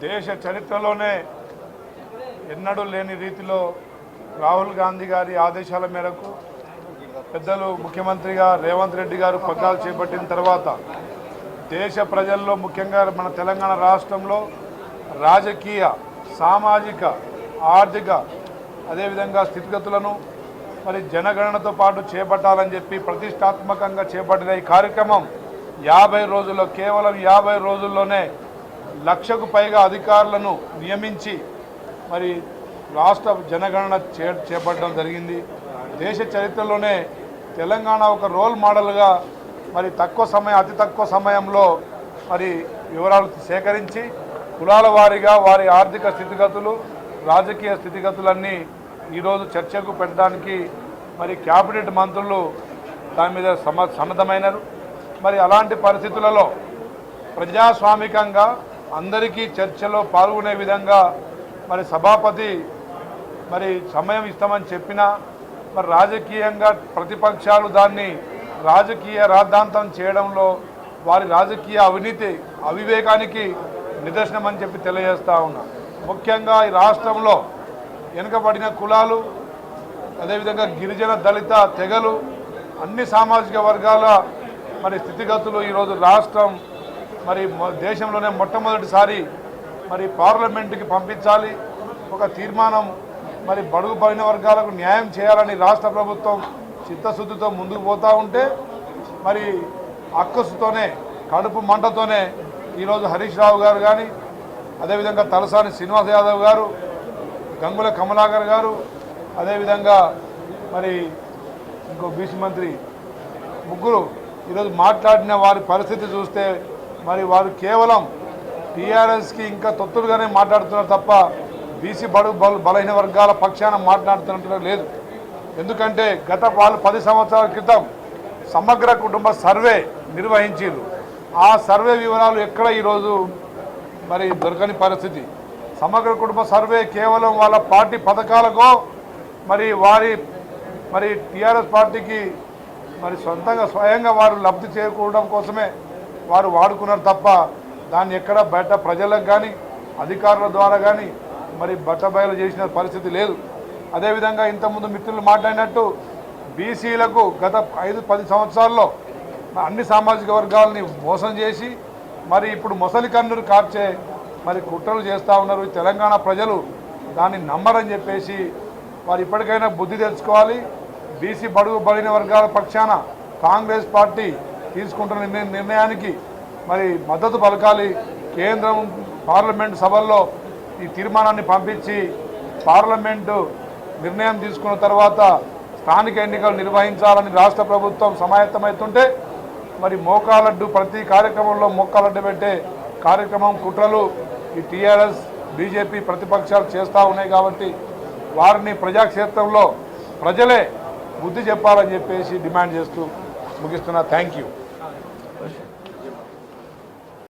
దేశ చరిత్రలోనే ఎన్నడూ లేని రీతిలో రాహుల్ గాంధీ గారి ఆదేశాల మేరకు పెద్దలు ముఖ్యమంత్రిగా రేవంత్ రెడ్డి గారు పగ్గాలు చేపట్టిన తర్వాత దేశ ప్రజల్లో ముఖ్యంగా మన తెలంగాణ రాష్ట్రంలో రాజకీయ సామాజిక ఆర్థిక అదేవిధంగా స్థితిగతులను మరి జనగణనతో పాటు చేపట్టాలని చెప్పి ప్రతిష్టాత్మకంగా చేపట్టిన ఈ కార్యక్రమం 50 రోజుల్లో కేవలం 50 రోజుల్లోనే 1,00,000కు పైగా అధికారులను నియమించి మరి రాష్ట్ర జనగణన చేపట్టడం జరిగింది. దేశ చరిత్రలోనే తెలంగాణ ఒక రోల్ మోడల్గా మరి అతి తక్కువ సమయంలో మరి వివరాలు సేకరించి కులాల వారీగా వారి ఆర్థిక స్థితిగతులు రాజకీయ స్థితిగతులన్నీ ఈరోజు చర్చకు పెట్టడానికి మరి క్యాబినెట్ మంత్రులు దాని మీద సన్నద్ధమైనారు. మరి అలాంటి పరిస్థితులలో ప్రజాస్వామికంగా అందరికీ చర్చలో పాల్గొనే విధంగా మరి సభాపతి మరి సమయం ఇస్తామని చెప్పినా మరి రాజకీయంగా ప్రతిపక్షాలు దాన్ని రాజకీయ రాద్ధాంతం చేయడంలో వారి రాజకీయ అవివేకానికి నిదర్శనం అని చెప్పి తెలియజేస్తూ ఉన్నా. ముఖ్యంగా ఈ రాష్ట్రంలో వెనుకబడిన కులాలు అదేవిధంగా గిరిజన దళిత తెగలు అన్ని సామాజిక వర్గాల మరి స్థితిగతులు ఈరోజు రాష్ట్రం మరి దేశంలోనే మొట్టమొదటిసారి మరి పార్లమెంటుకి పంపించాలి, ఒక తీర్మానం మరి బడుగు బలైన వర్గాలకు న్యాయం చేయాలని రాష్ట్ర ప్రభుత్వం చిత్తశుద్ధితో ముందుకు పోతూ ఉంటే మరి అక్కసుతోనే కడుపు మంటతోనే ఈరోజు హరీష్ రావు గారు కానీ అదేవిధంగా తలసాని శ్రీనివాస్ యాదవ్ గారు గంగుల కమలాకర్ గారు అదేవిధంగా మరి ఇంకో బీసీ మంత్రి ముగ్గురు ఈరోజు మాట్లాడిన వారి పరిస్థితి చూస్తే మరి వారు కేవలం టీఆర్ఎస్కి ఇంకా తొత్తులుగానే మాట్లాడుతున్నారు తప్ప బీసీ బలహీన వర్గాల పక్షాన మాట్లాడుతున్నట్టు లేదు. ఎందుకంటే గత 10 సంవత్సరాల క్రితం సమగ్ర కుటుంబ సర్వే నిర్వహించారు. ఆ సర్వే వివరాలు ఎక్కడ ఈరోజు మరి దొరకని పరిస్థితి. సమగ్ర కుటుంబ సర్వే కేవలం వాళ్ళ పార్టీ పథకాలకో మరి టీఆర్ఎస్ పార్టీకి మరి స్వయంగా వారు లబ్ధి చేకూరడం కోసమే వారు వాడుకున్నారు తప్ప దాన్ని ఎక్కడ బయట ప్రజలకు కానీ అధికారుల ద్వారా కానీ మరి బట్టబయలు చేసిన పరిస్థితి లేదు. అదేవిధంగా ఇంతకుముందు మిత్రులు మాట్లాడినట్టు బీసీలకు గత 5-10 సంవత్సరాల్లో అన్ని సామాజిక వర్గాలని మోసం చేసి మరి ఇప్పుడు మొసలి కన్నులు కార్చే మరి కుట్రలు చేస్తూ ఉన్నారు. తెలంగాణ ప్రజలు దాన్ని నమ్మరని చెప్పేసి వారు ఇప్పటికైనా బుద్ధి తెచ్చుకోవాలి. బీసీ బడుగు బలైన వర్గాల పక్షాన కాంగ్రెస్ పార్టీ తీసుకుంటున్న నిర్ణయానికి మరి మద్దతు పలకాలి. కేంద్రం పార్లమెంటు సభల్లో ఈ తీర్మానాన్ని పంపించి పార్లమెంటు నిర్ణయం తీసుకున్న తర్వాత స్థానిక ఎన్నికలు నిర్వహించాలని రాష్ట్ర ప్రభుత్వం సమాయత్తమవుతుంటే మరి మోకాలడ్డు ప్రతి కార్యక్రమంలో మోకాలడ్డు పెట్టే కార్యక్రమం కుట్రలు ఈ టీఆర్ఎస్ బీజేపీ ప్రతిపక్షాలు చేస్తూ ఉన్నాయి. కాబట్టి వారిని ప్రజాక్షేత్రంలో ప్రజలే బుద్ధి చెప్పాలని చెప్పేసి డిమాండ్ చేస్తూ ముగిస్తున్నా. Thank you.